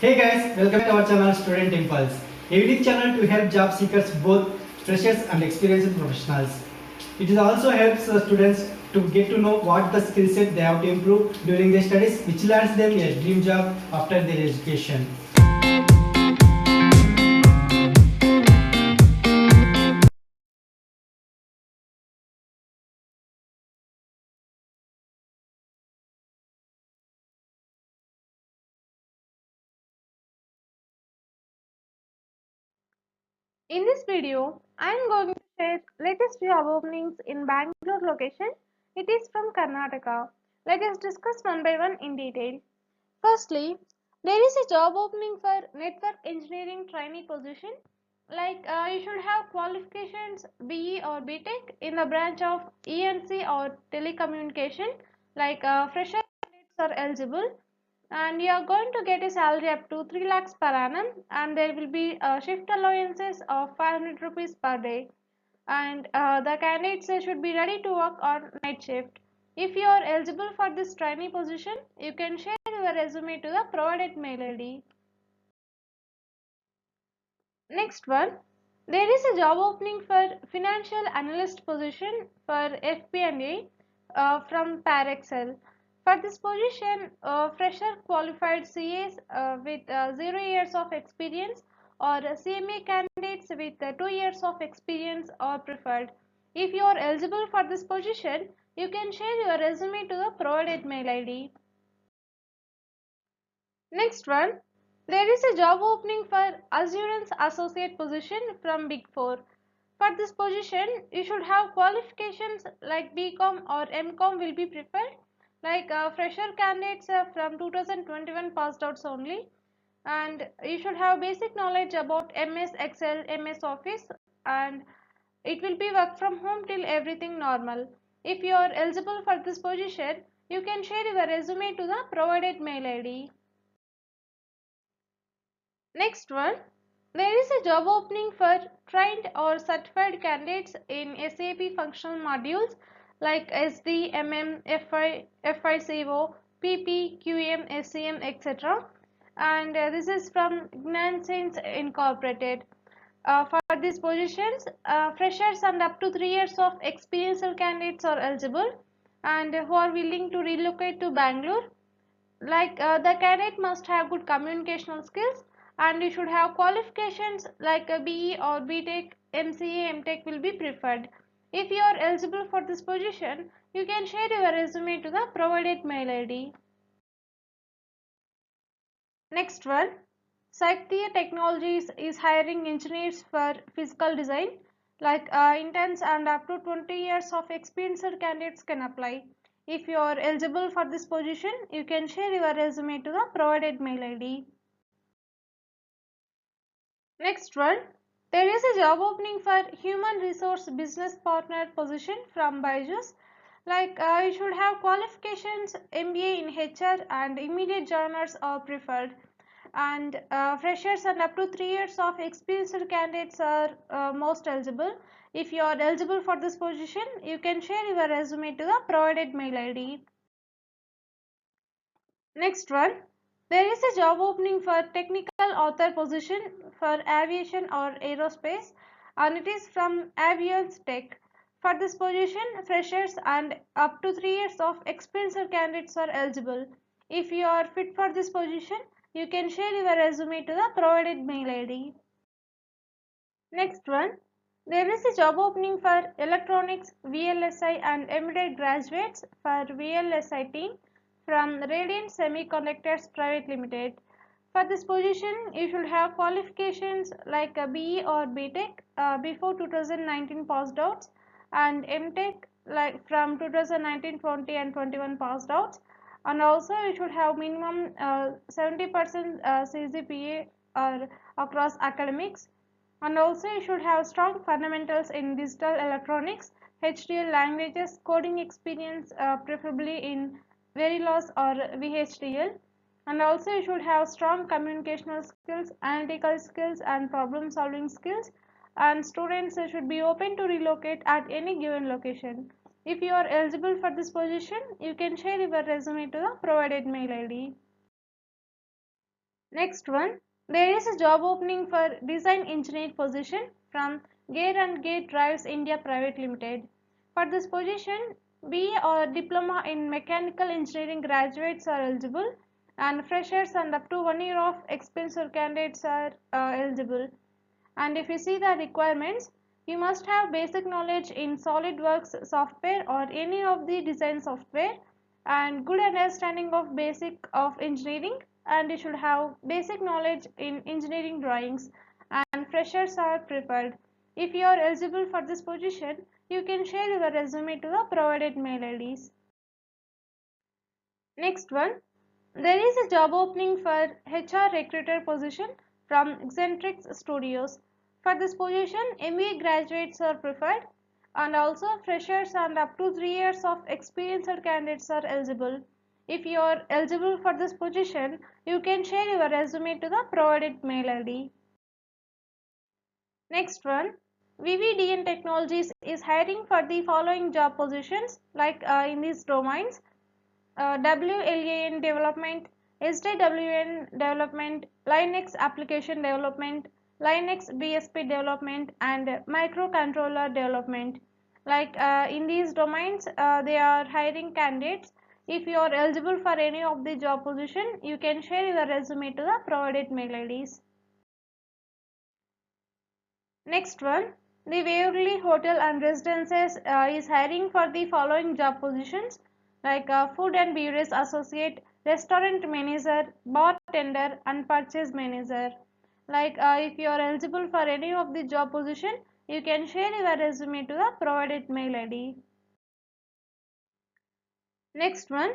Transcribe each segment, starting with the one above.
Hey guys, welcome to our channel Student Impulse, a unique channel to help job seekers, both freshers and experienced professionals. It also helps students to get to know what the skill set they have to improve during their studies, which lands them a dream job after their education. In this video, I am going to share latest job openings in Bangalore location. It is from Karnataka. Let us discuss one by one in detail. Firstly, there is a job opening for network engineering trainee position. You should have qualifications BE or BTech in the branch of ENC or telecommunication. Fresher candidates are eligible, and you are going to get a salary up to 3 lakhs per annum, and there will be shift allowances of 500 rupees per day, and the candidates should be ready to work on night shift. If you are eligible for this trainee position, you can share your resume to the provided mail ID. Next one, there is a job opening for financial analyst position for FP&A from Parexel. For this position, fresher qualified CAs with 0 years of experience or CMA candidates with 2 years of experience are preferred. If you are eligible for this position, you can share your resume to the provided mail ID. Next one, there is a job opening for assurance associate position from Big Four. For this position, you should have qualifications like BCom or MCom will be preferred. Fresher candidates from 2021 passed outs only, and you should have basic knowledge about MS Excel, MS Office, and it will be work from home till everything normal. If you are eligible for this position, you can share your resume to the provided mail ID. Next one, there is a job opening for trained or certified candidates in SAP functional modules like SD, MM, FI, FICO, PP, QM, SCM, etc. And this is from Gnansense Incorporated. For these positions, freshers and up to 3 years of experienced candidates are eligible, and who are willing to relocate to Bangalore. The candidate must have good communicational skills, and you should have qualifications like a BE or BTech, MCA, MTech will be preferred. If you are eligible for this position, you can share your resume to the provided mail ID. Next one, Saitya Technologies is hiring engineers for physical design. Interns and up to 20 years of experienced candidates can apply. If you are eligible for this position, you can share your resume to the provided mail ID. Next one, there is a job opening for human resource business partner position from Byju's. You should have qualifications MBA in HR, and immediate joiners are preferred. And freshers and up to 3 years of experienced candidates are most eligible. If you are eligible for this position, you can share your resume to the provided mail ID. Next one, there is a job opening for technical author position for aviation or aerospace, and it is from Aviance Tech. For this position, freshers and up to 3 years of experienced candidates are eligible. If you are fit for this position, you can share your resume to the provided mail ID. Next one, there is a job opening for electronics, VLSI and embedded graduates for VLSI team from Radiant Semiconductors Private Limited. For this position, you should have qualifications like a BE or BTech before 2019 passed outs, and MTech like from 2019, 20 and 21 passed outs, and also you should have minimum 70% CGPA or across academics, and also you should have strong fundamentals in digital electronics, HDL languages, coding experience preferably in Verilog or VHDL, and also you should have strong communicational skills, analytical skills and problem solving skills, and students should be open to relocate at any given location. If you are eligible for this position, you can share your resume to the provided mail ID. Next one, there is a job opening for design engineer position from Gear and Gear Drives India Private Limited. For this position, BA or diploma in mechanical engineering graduates are eligible, and freshers and up to 1 year of experience candidates are eligible. And if you see the requirements, you must have basic knowledge in SolidWorks software or any of the design software, and good understanding of basic of engineering, and you should have basic knowledge in engineering drawings, and freshers are preferred. If you are eligible for this position, you can share your resume to the provided mail IDs. Next one, there is a job opening for HR recruiter position from Eccentrics Studios. For this position, MBA graduates are preferred, and also freshers and up to 3 years of experienced candidates are eligible. If you are eligible for this position, you can share your resume to the provided mail ID. Next one, VVDN Technologies is hiring for the following job positions like in these domains: WLAN development, SDWN development, Linux application development, Linux BSP development, and microcontroller development. Like in these domains, they are hiring candidates. If you are eligible for any of the job position, you can share your resume to the provided mail IDs. Next one, the Waverly Hotel and Residences is hiring for the following job positions like Food and Beverage Associate, Restaurant Manager, Bartender, and Purchase Manager. Like if you are eligible for any of the job position, you can share your resume to the provided mail ID. Next one,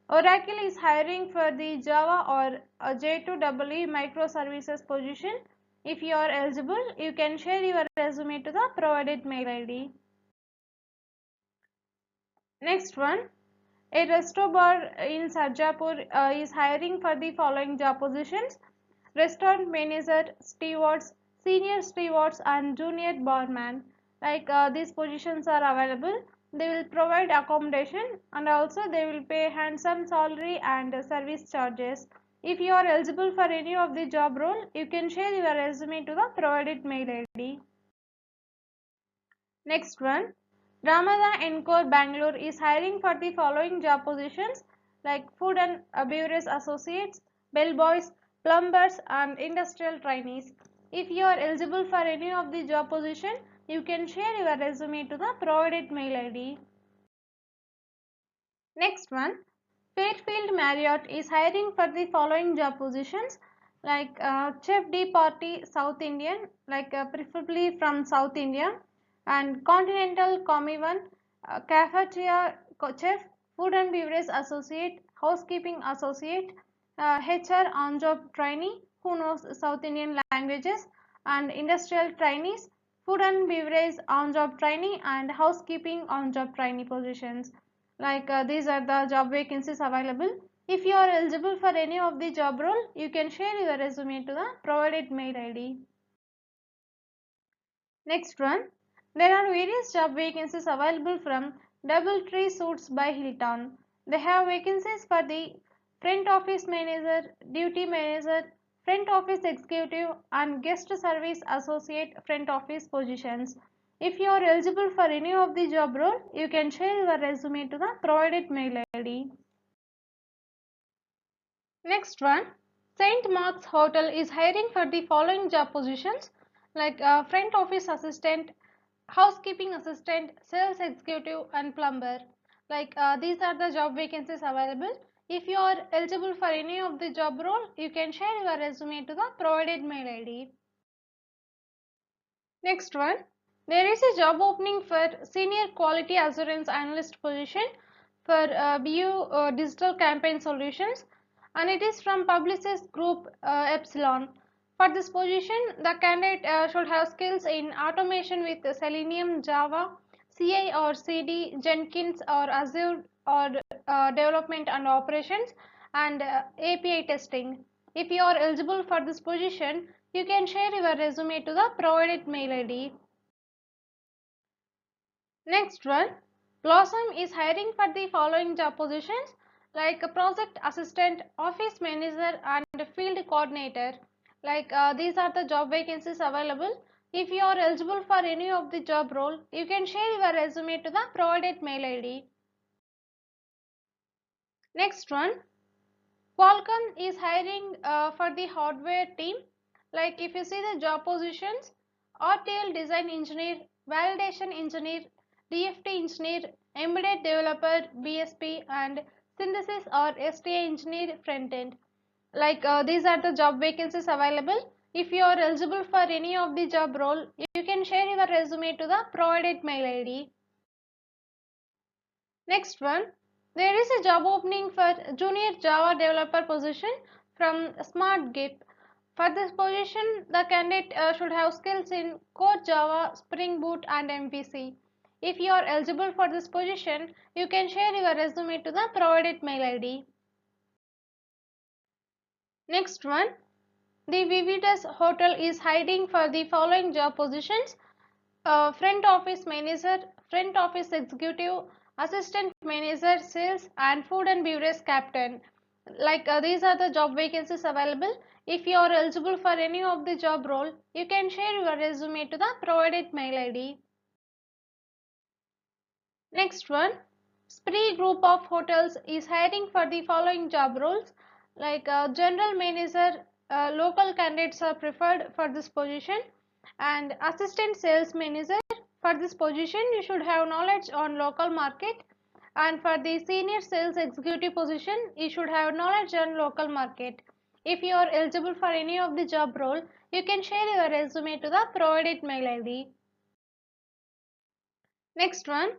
Oracle is hiring for the Java or J2EE microservices position. If you are eligible, you can share your resume to the provided mail ID. Next one, a resto bar in Sarjapur is hiring for the following job positions: restaurant manager, stewards, senior stewards, and junior barman. Like these positions are available. They will provide accommodation, and also they will pay handsome salary and service charges. If you are eligible for any of the job role, you can share your resume to the provided mail ID. Next one, Ramada Encore Bangalore is hiring for the following job positions like Food and Beverage Associates, bellboys, plumbers, and industrial trainees. If you are eligible for any of the job position, you can share your resume to the provided mail ID. Next one, Fairfield Marriott is hiring for the following job positions like Chef de Party South Indian, like preferably from South India, and Continental Common, Cafeteria Chef, Food and Beverage Associate, Housekeeping Associate, HR on-job trainee who knows South Indian languages, and Industrial Trainees, Food and Beverage on-job trainee, and Housekeeping on-job trainee positions. Like these are the job vacancies available. If you are eligible for any of the job role, you can share your resume to the provided mail ID. Next one, there are various job vacancies available from Doubletree Suits by Hilton. They have vacancies for the front office manager, duty manager, front office executive, and guest service associate front office positions. If you are eligible for any of the job role, you can share your resume to the provided mail ID. Next one, St. Mark's Hotel is hiring for the following job positions like front office assistant, housekeeping assistant, sales executive, and plumber. Like these are the job vacancies available. If you are eligible for any of the job role, you can share your resume to the provided mail ID. Next one, there is a job opening for Senior Quality Assurance Analyst position for BU Digital Campaign Solutions, and it is from Publicis Group Epsilon. For this position, the candidate should have skills in automation with Selenium, Java, CI or CD, Jenkins or Azure or development and operations, and API testing. If you are eligible for this position, you can share your resume to the provided mail ID. Next one, Blossom is hiring for the following job positions like a project assistant, office manager, and field coordinator. These are the job vacancies available. If you are eligible for any of the job role, you can share your resume to the provided mail ID. Next one, Qualcomm is hiring for the hardware team. If you see the job positions, RTL design engineer, validation engineer, DFT engineer, embedded developer, BSP, and synthesis or STA engineer front end. These are the job vacancies available. If you are eligible for any of the job role, you can share your resume to the provided mail ID. Next one, there is a job opening for junior Java developer position from SmartGit. For this position, the candidate should have skills in Core Java, Spring Boot, and MVC. If you are eligible for this position, you can share your resume to the provided mail ID. Next one, the Vivitas Hotel is hiring for the following job positions: front office manager, front office executive, assistant manager, sales, and food and beverage captain. These are the job vacancies available. If you are eligible for any of the job role, you can share your resume to the provided mail ID. Next one, Spree Group of Hotels is hiring for the following job roles: general manager, local candidates are preferred for this position, and assistant sales manager. For this position, you should have knowledge on local market, and for the senior sales executive position, you should have knowledge on local market. If you are eligible for any of the job role, you can share your resume to the provided mail ID. Next one,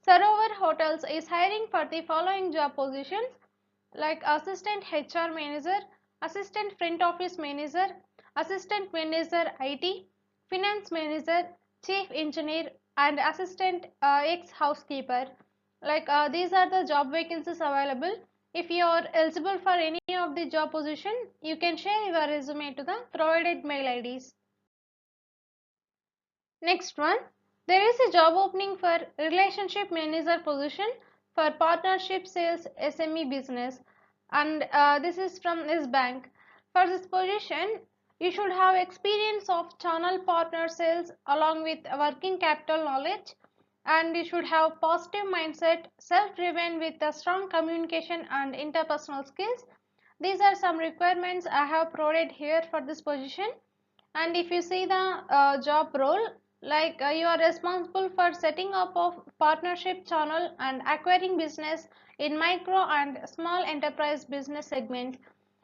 Sarovar Hotels is hiring for the following job positions: assistant HR manager, assistant front office manager, assistant manager IT, finance manager, chief engineer, and assistant ex housekeeper. These are the job vacancies available. If you are eligible for any of the job position, you can share your resume to the provided mail IDs. Next one, there is a job opening for relationship manager position for partnership sales SME business, and this is from this bank. For this position, you should have experience of channel partner sales along with working capital knowledge, and you should have positive mindset, self-driven with a strong communication and interpersonal skills. These are some requirements I have provided here for this position. And if you see the job role, you are responsible for setting up of partnership channel and acquiring business in micro and small enterprise business segment.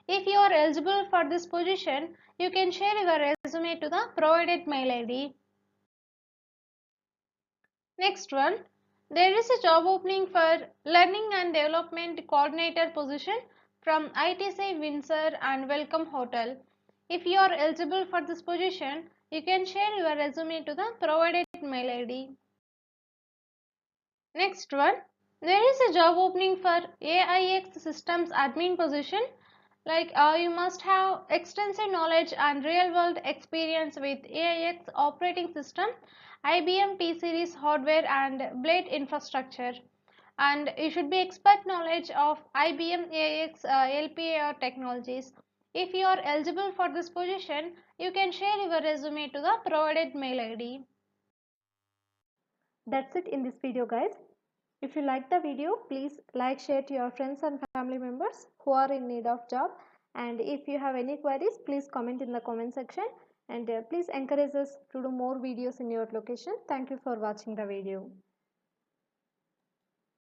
If you are eligible for this position, you can share your resume to the provided mail ID. Next one, there is a job opening for learning and development coordinator position from ITC Windsor and Welcome Hotel. If you are eligible for this position, you can share your resume to the provided mail ID. Next one, there is a job opening for AIX Systems Admin position. You must have extensive knowledge and real-world experience with AIX operating system, IBM T-Series hardware and blade infrastructure. And you should be expert knowledge of IBM AIX LPAR technologies. If you are eligible for this position, you can share your resume to the provided mail ID. That's it in this video, guys. If you like the video, please like, share to your friends and family members who are in need of job. And if you have any queries, please comment in the comment section, and please encourage us to do more videos in your location. Thank you for watching the video.